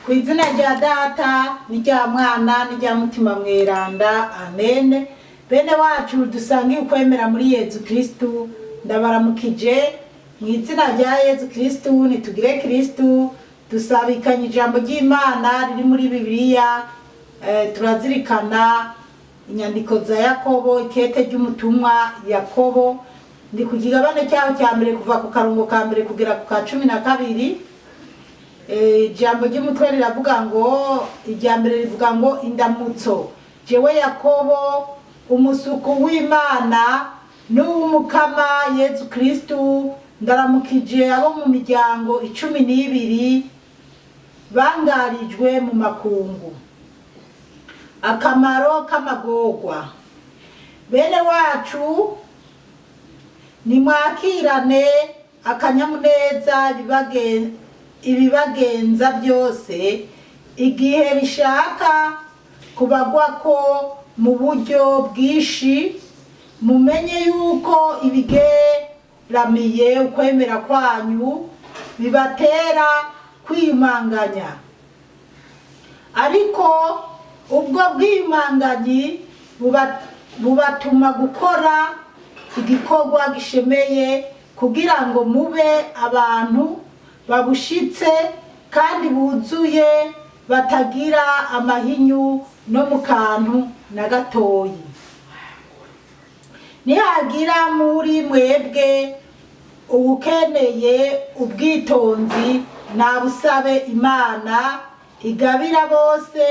Kw'izina rya Data n'irya Mwana n'irya Mutima Mweranda, amen. Bene wacu dusangiye ukwemera muri Yezu Kristu, ndabaramukije mw'izina rya Yezu Kristu. Nitugire Kristu, dusabikanye ijambo ry'Imana riri muri Bibiliya. Turazirikana inyandiko za Yakobo, ikete ry'umutumwa Yakobo. Ndi ku kigabane cyaho cya mbere kuva ku karongo ka mbere kugera ku ka 12. Ijambo ry'umutwe riravuga ngo, irya mbere rivuga ngo indamutso. Jewe Yakobo, umusuku w'Imana n'uw'umukama Yezu Kristu, ndaramukije abo mu miryango 12 bangarijwe mu makungu. Akamaro k'amagorwa. Bene wacu, nimwakirane akanyamuneza ibibagenza byose igihe bishaka kubagwako mu buryo bwinshi. Mumenye yuko ibigeramiye ukwemera kwanyu bibatera kwiyumanganya, ariko ubwo bwimanganyi bubatuma gukora igikorwa gishemeye, kugira ngo mube abantu babushitse kandi buzuye, batagira amahinyu no mu kantu na gatoyi. Nihagira muri mwebwe uwukeneye ubwitonzi, nabusabe Imana igabira bose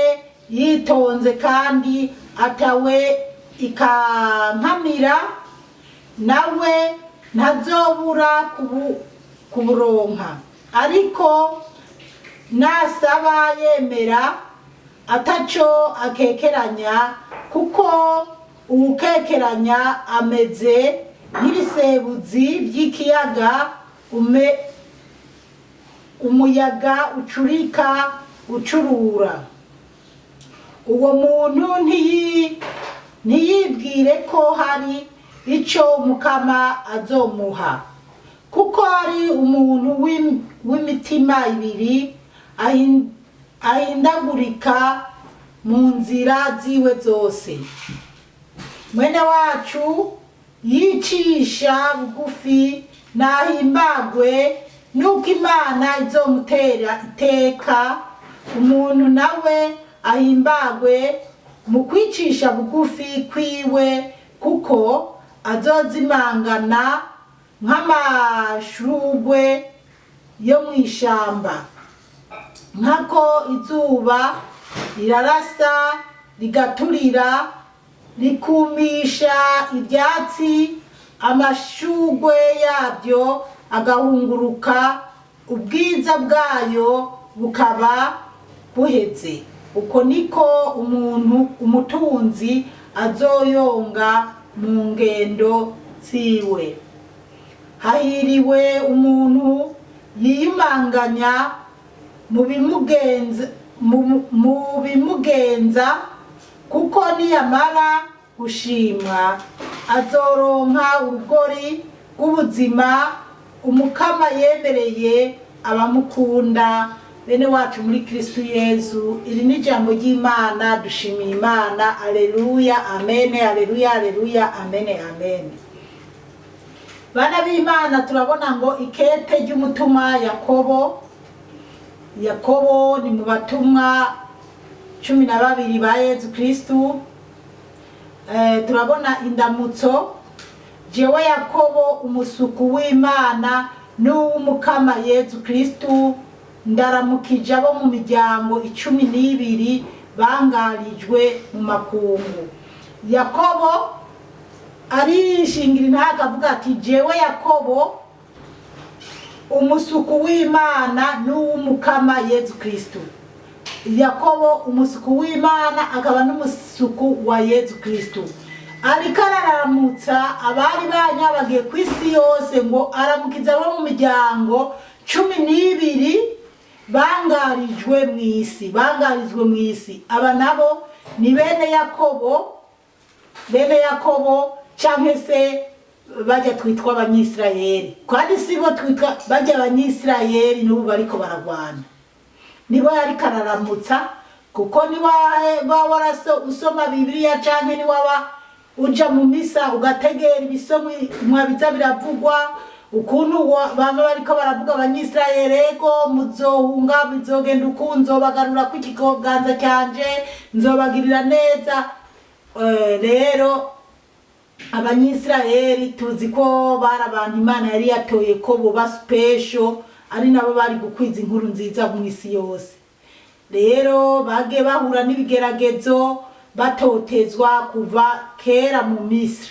yitonze kandi atawe ikankamira, nawe ntazobura kuburonka. Ariko nasaba yemera ataco akekeranya, kuko uwukekeranya ameze nk'ibisebuzi by'ikiyaga umuyaga ucurika ucurura. Uwo muntu ntiyibwire ko hari ico umukama azomuha, kuko ari umuntu w'imitima ibiri, ahindagurika mu nzira ziwe zose. Mwene wacu yicisha bugufi, nahimbagwe nuko Imana izomutera iteka. Umuntu nawe ahimbagwe mu kwicisha bugufi kwiwe, kuko azozimangana nk'amashurwe yo mw'ishamba. Nkako izuba rirarasa rigaturira rikumisha ibyatsi, amashurwe yabyo agahunguruka, ubwiza bwayo bukaba buheze. Uko niko umutunzi azoyonga mu ngendo ziwe. Hahiriwe umuntu yiyumanganya mu bimugenza, kuko niyamara gushimwa azoronka urugori rw'ubuzima umukama yemereye abamukunda. Bene wacu muri Kristu Yezu, iri ni ijambo ry'Imana. Dushimiye Imana. Aleluya, amen, aleluya, aleluya, amen, amen. Bana b'Imana, turabona ngo ikete ry'umutumwa Yakobo. Yakobo ni mu batumwa 12 ba Yezu Kristu. Turabona indamutso. Jewe Yakobo, umusuku w'Imana n'uw'umukama Yezu Kristu, ndaramukije abo mu miryango 12 bangarijwe mu makungu. Yakobo arishingira intaha akavuga ati, jewe Yakobo, umusuku w'Imana n'uw'umukama Yezu Kristu. Yakobo umusuku w'Imana akaba n'umusuku wa Yezu Kristu. Ariko araramutsa abari banyabagiye ku isi yose, ngo aramukiza abo mu miryango 12 bangarijwe mu isi. Aba nabo ni bene Yakobo canke se bajya twitwa abanyisirayeli, kandi sibo twitwa bajya abanyisirayeli n'ubu bariko baragwana. nibo yari kararamutsa, kuko niwaba usoma Bibiliya canke niwaba uja mu misa ugategera ibisomwa biza biravugwa ukuntu baba bariko baravuga abanyisirayeli, ego muzohunga bizogenda uku, nzobagarura ku ikiganza cyanje, nzobagirira neza. Rero abanyisirayeli tuzi ko bari abantu Imana yari yatoye ko boba special, ari nabo bari gukwiza inkuru nziza mu isi yose. Rero bagiye bahura n'ibigeragezo, batotezwa kuva kera mu Misiri.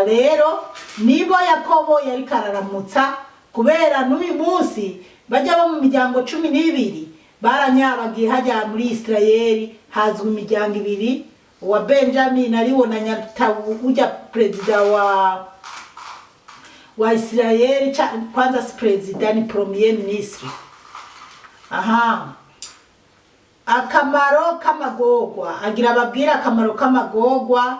Rero nibo Yakobo yari kararamutsa, kubera n'uyu munsi bajya bo mu miryango 12 baranyabagiye hajya muri Isirayeli, hazwi imiryango 2, uwa Benjamin ariwo na Nyatabu uja perezida wa Isirayeli, kwanza si perezida ni premier ministre. Akamaro k'amagorwa, agira babwira akamaro k'amagorwa.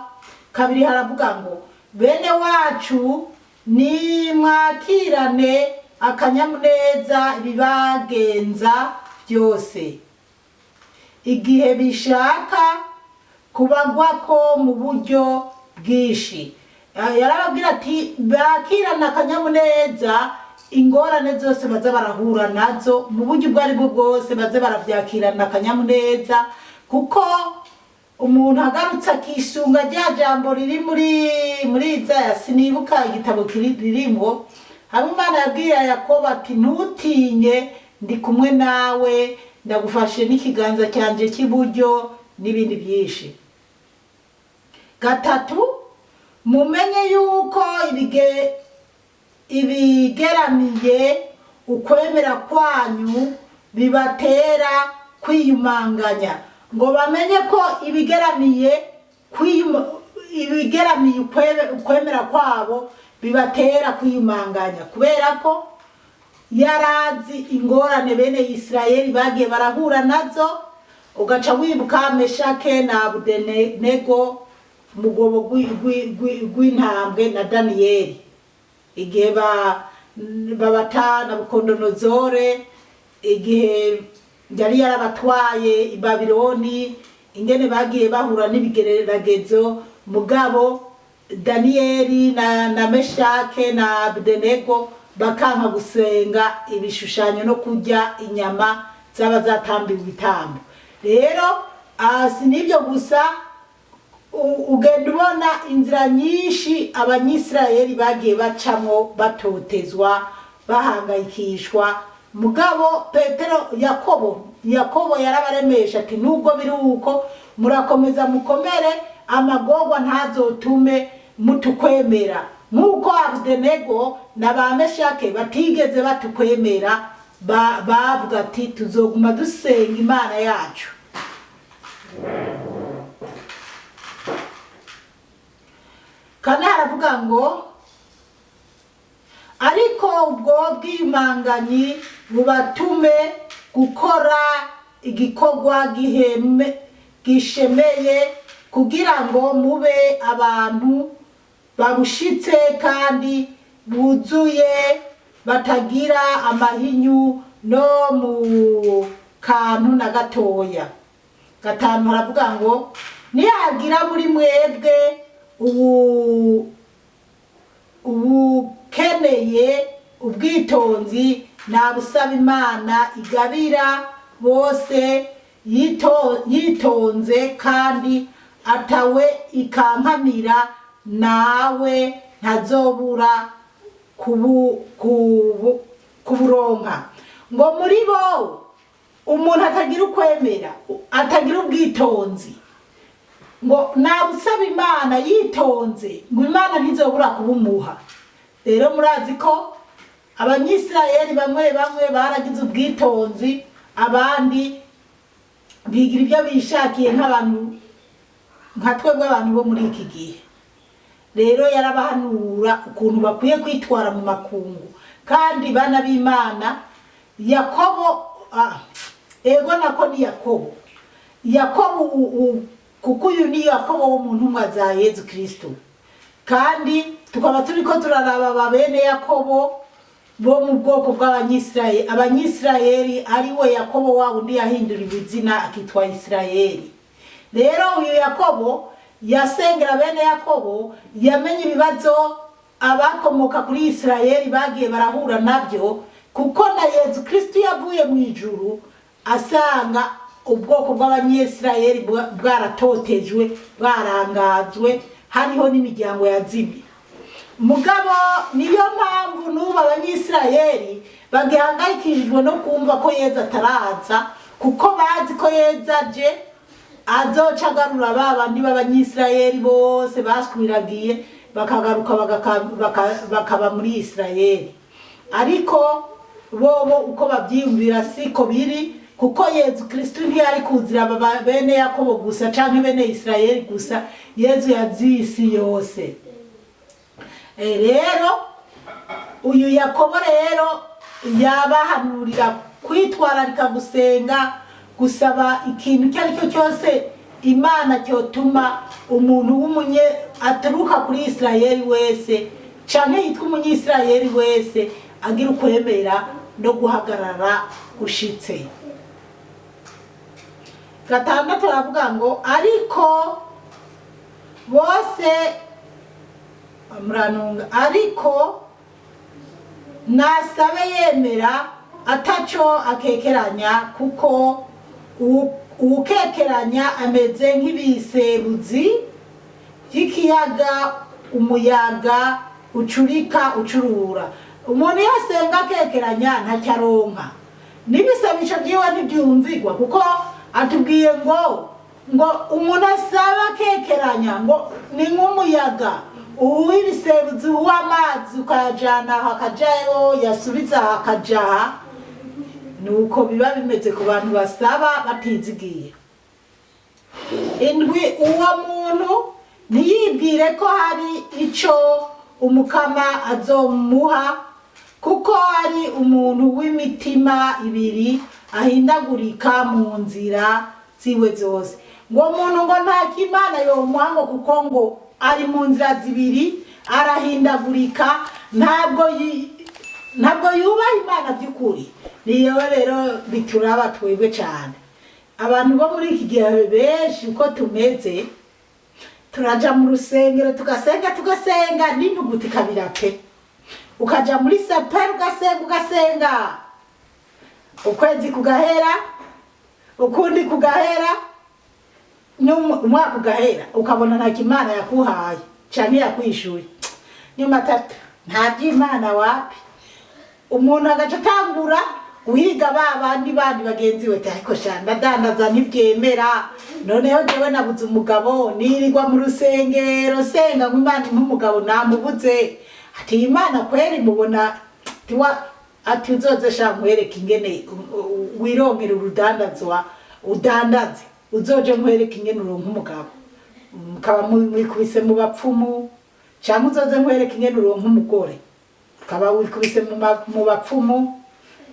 Kabiri haravuga ngo bene wacu ni mwakirane akanyamuneza ibibagenza byose, igihe bishaka kubagwako mu buryo bwinshi. Yarababwira ati bakirana akanyamuneza ingorane zose baza barahura nazo, mu buryo bwari bwo bwose baze baravyakirana akanyamuneza, kuko umuntu agarutse akisunga rya jambo riri muri Izaya, sinibuka igitabo ririmwo, hamwe Imana yabwiye Yakobo ati ntutinye, ndi kumwe nawe, ndagufashe n'ikiganza cyanje cy'iburyo, n'ibindi byinshi. Gatatu, mumenye yuko ibigeramiye ukwemera kwanyu bibatera kwiyumanganya. Ngo bamenye ko ibigeramiye ukwemera kwabo bibatera kwiyumanganya, kubera ko yarazi ingorane bene Isirayeli bagiye barahura nazo. Ugaca wibuka Meshake na Abedenego, mugobo gw'intambwe, na Daniyeli igihe babata Nabukondonozore, igihe yari yarabatwaye i Babiloni, ingene bagiye bahura n'ibigeragezo, mugabo Daniyeli na Meshake na Abedenego bakanka gusenga ibishushanyo no kurya inyama zaba zatambiwe ibitambo. Rero si nibyo gusa, ugenda ubona inzira nyinshi abanyisirayeli bagiye bacamo batotezwa, bahangayikishwa. Mugabo Yakobo yarabaremesha ati nubwo biri uko murakomeza mukomere, amagorwa ntazotume mutukwemera, nkuko Abedenego na ba Meshake batigeze batukwemera, bavuga ati tuzoguma dusenga Imana yacu. Kandi haravuga ngo ariko ubwo bw'imanganyi bubatume gukora igikorwa gishemeye, kugira ngo mube abantu babushitse kandi buzuye, batagira amahinyu no mu kantu na gatoya. Gatanu haravuga ngo nihagira muri mwebwe ubukeneye ubwitonzi, nabusaba Imana igabira bose yitonze, kandi atawe ikankamira, nawe ntazobura kuburonka. Ngo muri bo umuntu atagira ukwemera, atagira ubwitonzi, ngo nabusaba Imana yitonze, ngo Imana ntizobura kubumuha. Rero murazi ko abanyisirayeli bamwe baragize ubwitonzi, abandi bigira ibyo bishakiye nk'abantu nka twebwe abantu bo muri iki gihe. Rero yarabahanura ukuntu bakwiye kwitwara mu makungu. Kandi bana b'Imana, Yakobo ego nako ni Yakobo kuko uyu ni Yakobo wo mu ntumwa za Yezu Kristo. Kandi tukaba turiko turaraba bene Yakobo bo mu bwoko bw'abanyisirayeli, abanyisirayeli ari we Yakobo wa undi yahinduriwe izina akitwa Isirayeli. Rero uyu Yakobo yasengera bene Yakobo, yamenye ibibazo abakomoka kuri Isirayeli bagiye barahura nabyo, kuko na Yesu Kristo yavuye mu ijuru asanga ubwoko bw'abanyisirayeli bwaratotejwe, bwarangajwe, hariho n'imiryango yazimye. Mugabo niyo mpamvu n'ubu abanyisirayeli bagihangayikishijwe no kumva ko Yesu ataraza, kuko bazi ko Yesu aje azoca agarura babandi b'abanyisirayeli bose baswiragiye bakagaruka bakaba muri Isirayeli. Ariko bobo uko babyiyumvira siko biri, kuko Yesu Kristo ntiyari kuzira bene Yakobo gusa canke bene Isirayeli gusa, Yesu yazisi yose. Rero uyu Yakobo rero yabahanurira kwitwararika gusenga, gusaba ikintu icyo ari cyo cyose Imana cyotuma umuntu w'umunye aturuka kuri Isirayeli wese canke yitwa umunyisirayeli wese agira ukwemera no guhagarara gushitse. Gatandatu aravuga ngo ariko bose muranunga, ariko nasabe yemera ataco akekeranya, kuko ukekeranya ameze nk'ibisebuzi by'ikiyaga umuyaga ucurika ucurura. Umuntu yasenga akekeranya ntacyo aronka, n'ibisabisho byiwe ntibyumvigwa, kuko atubwiye ngo umuntu asaba akekeranya ngo ni nk'umuyaga uw'ibisebuzi w'amazi ukayajana hakajayo yasubiza hakajaha. Nuko biba bimeze ku bantu basaba batizigiye. Indwi, uwo muntu ntiyibwire ko hari ico umukama azomuha, kuko ari umuntu w'imitima ibiri ahindagurika mu nzira ziwe zose. Ngo umuntu ngo nta kimana yomuha ngo kuko ngo ari mu nzira zibiri arahindagurika, ntabwo yubaha Imana by'ukuri. Niyo rero bituraba twebwe cyane abantu bo muri iki gihe benshi uko tumeze, turaja mu rusengero tugasenga n'intuguti kabira pe, ukaja muri saperi ugasenga ukwezi kugahera, ukundi kugahera, n'umwaka ugahera, ukabona nta kimana yakuhaye canke yakwishuye. Nyuma tatu nta by'Imana wapi. Umuntu agaca atangura guhiga babandi bagenzi we, ariko shanda dandaza ntibyemera, noneho jewe nabuze umugabo nirirwa mu rusengero senga nk'Imana nk'umugabo namubuze. Ati Imana kweri mubona ati uzoze sha nkwereke ingene wironkera urudandazwa udandaze, uzoje nkwereke ingene uronka umugabo, mukaba mwikubise mu bapfumu, cyangwa uzoze nkwereke ingene uronka umugore, ukaba wikubise mu bapfumu,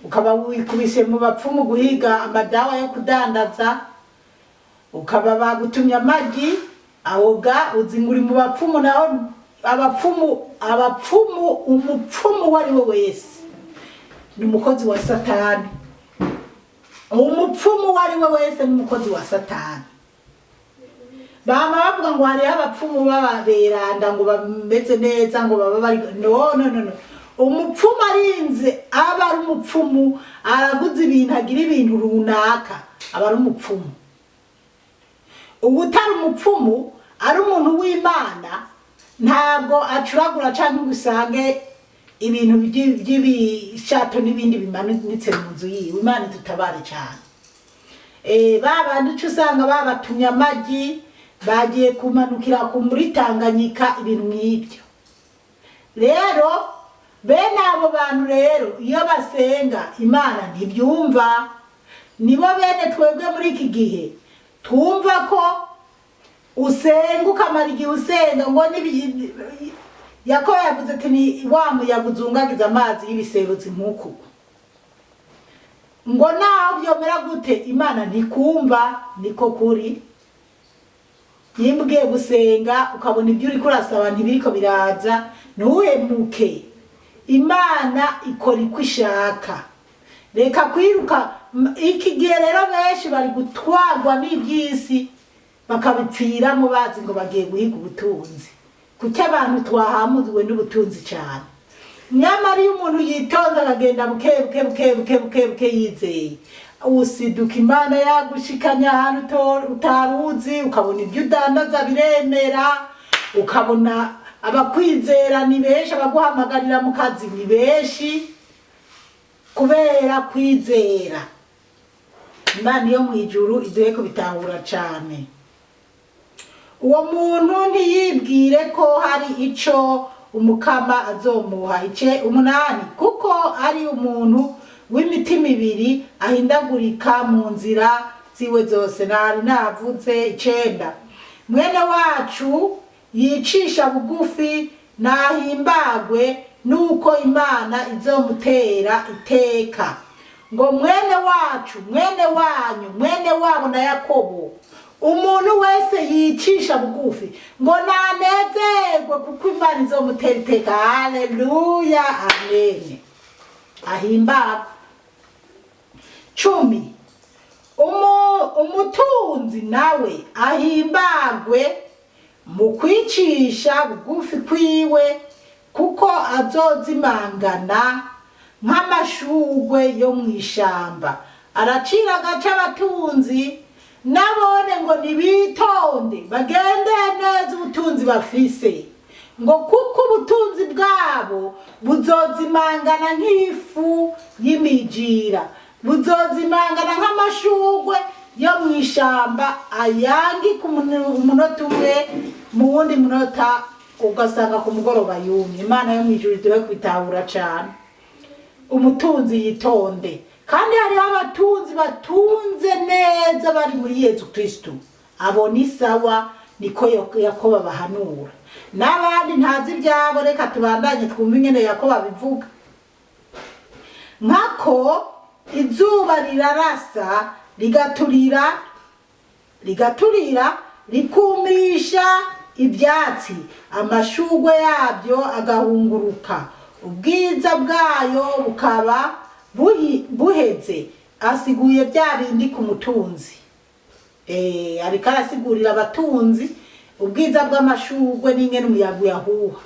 ukaba wikubise mu bapfumu guhiga amadawa yo kudandaza, ukaba bagutumye amagi awoga uzinguri mu bapfumu. Naho umupfumu wari we wese ni umukozi wa Satani. Umupfumu wari we wese ni umukozi wa Satani. Bama bavuga ngo hariho abapfumu baberanda ngo bameze neza ngo baba bari no. Umupfumu arinze aba ari umupfumu, araguze ibintu agira ibintu runaka, aba ari umupfumu. Ubutari umupfumu ari umuntu w'Imana, ntabwo acuragura cyangwa gusange ibintu by'ibishato n'ibindi bimanitse mu nzu yiwe. Imana dutabare cyane. Babandi usanga babatumye amagi bagiye kumanukira ku muri Tanganyika, ibintu nk'ibyo. Rero bene abo bantu rero iyo basenga Imana ntibyumva. Nibo bene twebwe muri iki gihe twumva ko usenga ukamara igihe usenga ngo Yakobo yavuze ati ni wa muyaga uzungagiza amazi y'ibisebuzi nk'uku, ngo naho byomera gute Imana ntikumva. Niko kuri. Yimbwiye gusenga ukabona ibyo uri kurasaba ntibiriko biraza, ntuhemuke. Imana ikora iko ishaka. Reka kwiruka iki gihe rero benshi bari gutwarwa n'ibyisi bakabipfiramo bazi ngo bagiye guhiga ubutunzi. Kuki abantu twahamuzwe n'ubutunzi cyane. Nyamara iyo umuntu yitonda akagenda buke yizeye, usiduka Imana yagushikanya ahantu utaruzi, ukabona ibyo udandaza biremera, ukabona abakwizera ni benshi, abaguhamagarira mu kazi ni benshi kubera kwizera. Imana yo mu ijuru iduhe kubitahura cyane. Uwo muntu ntiyibwire ko hari ico umukama azomuha. Ice 8 kuko ari umuntu w'imitima ibiri ahindagurika mu nzira ziwe zose. Nari navuze 9 mwene wacu yicisha bugufi nahimbagwe nuko Imana izomutera iteka. Ngo mwene wacu, mwene wanyu, mwene wabo na Yakobo, umuntu wese yicisha bugufi ngo nanezerwe kuko Imana izomutera iteka. Haleluya, amen. Ahimba 10 umutunzi nawe ahimbagwe mu kwicisha bugufi kwiwe kuko azozimangana nk'amashugwe yo mwishamba. Aracira agace abatunzi nabone ngo nibitonde bagende neza ubutunzi bafise, ngo kuko ubutunzi bwabo buzozimangana nk'ifu y'imijira, buzozimangana nk'amashugwe yo mwishamba ayangi ku munota umwe, mu wundi munota ugasanga ku mugoroba yumye. Imana yo mwijuru iduhe kubitahura cyane. Umutunzi yitonde. Kandi hariho abatunzi batunze neza bari muri Yesu Kristo, abo ni sawa, niko Yakobo abahanura. N'abandi ntazi ibyabo, reka tubandanye twumve ingene Yakobo abivuga. Nkako izuba rirarasa rigaturira rikumisha ibyatsi, amashugwe yabyo agahunguruka, ubwiza bwayo bukaba buheze. Asiguye bya bindi ku mutunzi. Ariko arasigurira abatunzi ubwiza bw'amashugwe n'ingene umuyaga yahuha.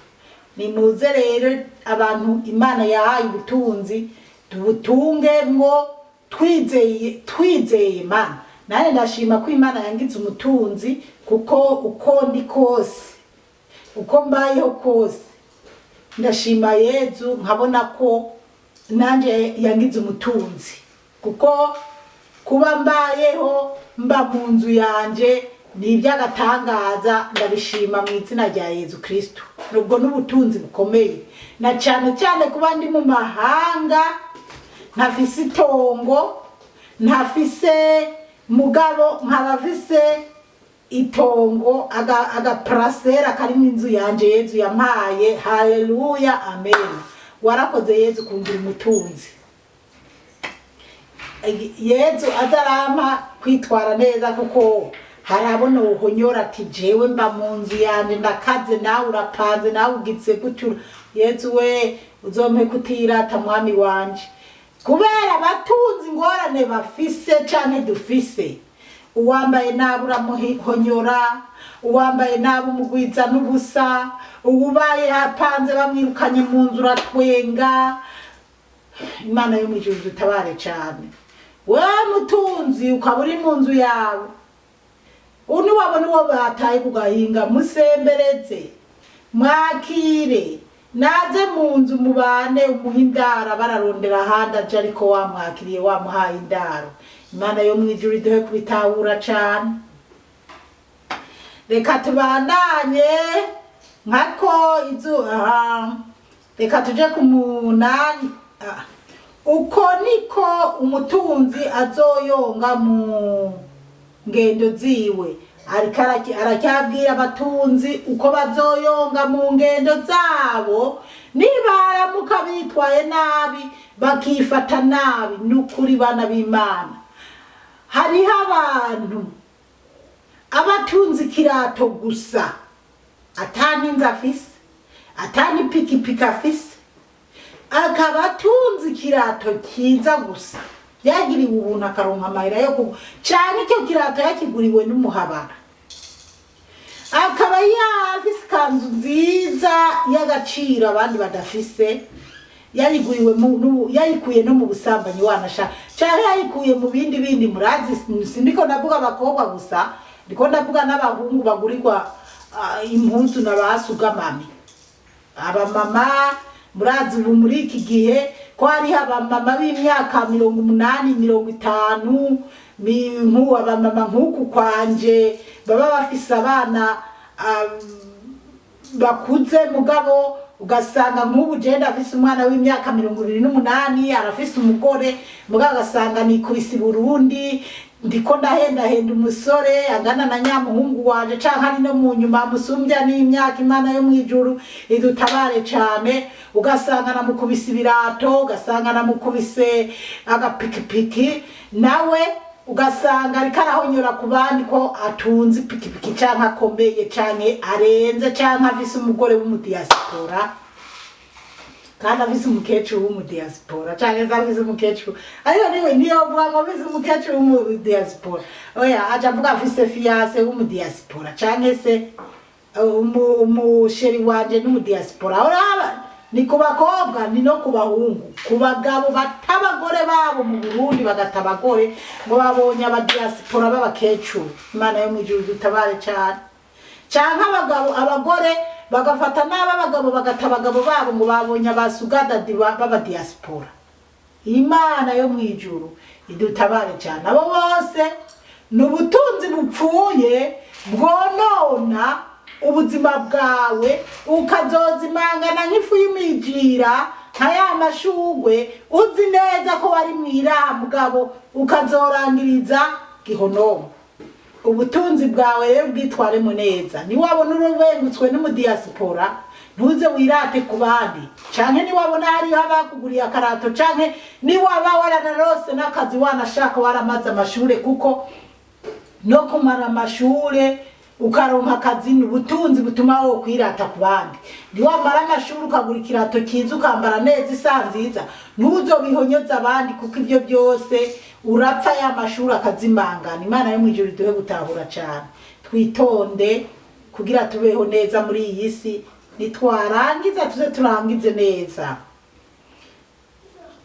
Nimuze rero abantu Imana yahaye ubutunzi tubutunge ngo twizeye Imana. Nane ndashima ko Imana yangize umutunzi, kuko uko ndi kose, uko mbayeho kose, ndashima Yezu nkabona ko nanje yangize umutunzi, kuko kuba mbayeho mba mu nzu yanje ni iby'agatangaza. Ndabishima mu izina rya Yezu Kristo. Nubwo n'ubutunzi bukomeye, na cyane cyane kuba ndi mu mahanga, ntafise itongo, ntafise mugabo nkabafise itongo agaprasera karimo inzu yanje Yezu yampaye. Haleluya, amen. Warakoze Yezu kungira umutunzi. Yezu azarampa kwitwara neza, kuko harabona uhonyora ati jewe mba mu nzu yanje ndakaze, nawe urapanze, nawe ugize gutyo. Yezu we uzompe kutirata mwami wanje, kubera abatunzi ingorane bafise canke dufise. Uwambaye nabi uramuhonyora, uwambaye nabi umugwiza n'ubusa, uwubaye hapanze bamwirukanye mu nzu uratwenga. Imana yo mwijuru dutabare cyane. We mutunzi ukaba uri mu nzu yawe, wabona uwo bataye kugahinga, musembereze, mwakire, naze mu nzu mubane, umuhindara bararondera ahandi aje, ariko wamwakiriye wamuhaye indaro. Imana yo mwijuru iduhe kubitahura cyane. Reka tubandanye nkako reka tuje ku 8. Uko niko umutunzi azoyonga mu ngendo ziwe. Ariko aracyabwira abatunzi uko bazoyonga mu ngendo zabo nibaramuka bitwaye nabi, bakifata nabi. Nukuri bana b'Imana, hariho abantu abatunzi kirato gusa, atani inzu afise, atani pikipiki afise, akaba atunze ikirato kiza gusa yagiriwe ubuntu akaronka amahera yo kugura cyane icyo kirato yakiguriwe n'umuhabara akaba yafise ikanzu nziza y'agaciro abandi badafise yayikuye no mu busambanyi wanashaka cyane yayikuye mu bindi murazi sindiko ndavuga abakobwa gusa ndiko ndavuga n'abahungu bagurirwa impuzu n'abasugamami abamama murazi ubu muri iki gihe ko hari abamama b'imyaka 80 50 nk'ubu abamama nk'uku kwanje baba bafise abana bakuze mugabo ugasanga nk'ubu jenda afise umwana w'imyaka 28 arafise umugore mugabo agasanga nikubise Burundi ndiko ndahenda umusore angana na nyamuhungu wanje canka ari no mu nyuma musumbya n'imyaka Imana yo mwijuru idutabare cyane ugasanga namukubise ibirato ugasanga namukubise agapikipiki nawe ugasanga ariko arahonyora ku bandi ko atunze ipikipiki canka akomeye canke arenze canka afise umugore w'umudiaspora kandi afise umukecuru w'umudiaspora canke afise umukecuru ariyo niyo vuga ngo afise umukecuru w'umudiaspora oya aja avuga afise fiance w'umudiaspora canke se umusheri wanje n'umudiaspora uraba ni ku bakobwa ni no ku bahungu ku bagabo batabagore babo mu Burundi bagatabagore ngo babonye abadiaspora b'abakecuru Imana yo mwijuru dutabare cyane canke abagore bagafata n'abagabo bagatabagabo babo ngo babonye abasugadadi b'abadiaspora Imana yo mwijuru idutabare cyane abo bose n'ubutunzi bupfuye bwonona ubuzima bwawe ukazozimangana nk'ifu y'imijira nka ya mashugwe uzi neza ko wari mwira mugabo ukazorangiriza gihonomo ubutunzi bwawe rero bwitwaremo neza ni wabona urubengutswe n'umudiaspora ntuze wirate ku bandi canke ni wabona hari abakuguriye akarato canke ni waba waranarose n'akazi wanashaka waramaze amashure kuko no kumara amashure ukaronka akazi n'ubutunzi butuma wo kwirata ku bandi ni wamara amashuri ukagura ikirato kiza ukambara neza isa nziza ntuzobihonyoza abandi kuko ibyo byose urapfa ya mashuri akazimangana Imana yo mwijuru iduhe gutahura cyane twitonde kugira tubeho neza muri iyi si nitwarangiza tuze turangize neza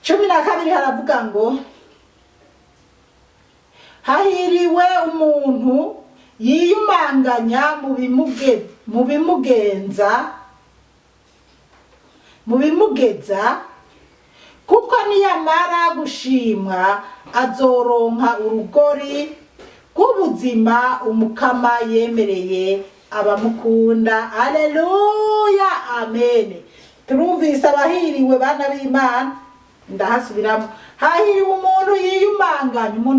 12 haravuga ngo hahiriwe umuntu yiyumanganya mu bimugeza kuko niyamara gushimwa azoronka urugori rw'ubuzima umukama yemereye abamukunda haleluya amen turumvise abahiriwe bana b'Imana ndahasubiramo hahiriwe umuntu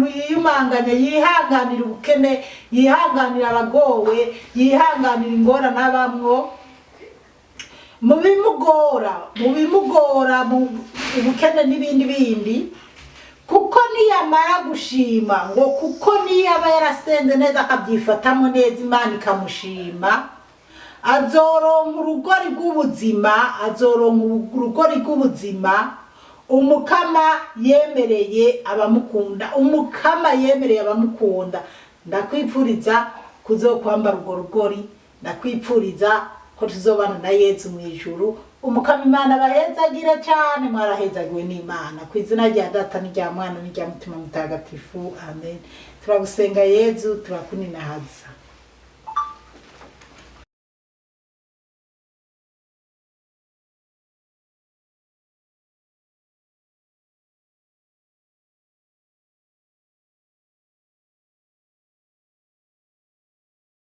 yiyumanganya yihanganira ubukene yihanganira abagowe yihanganira ingorane abamwo mu bimugora mu ubukene n'ibindi kuko niyamara gushima ngo kuko niyaba yarasenze neza akabyifatamo neza Imana ikamushima azoronka urugori rw'ubuzima umukama yemereye abamukunda ndakwipfuriza kuzokwambara urwo rugori ndakwipfuriza ko tuzobana na Yesu mu ijuru umukama Imana abahezagire cyane mwarahezagiwe n'Imana ku izina rya Data n'irya Mwana n'irya Mutima Mutagatifu amen turagusenga Yesu turakuninahaza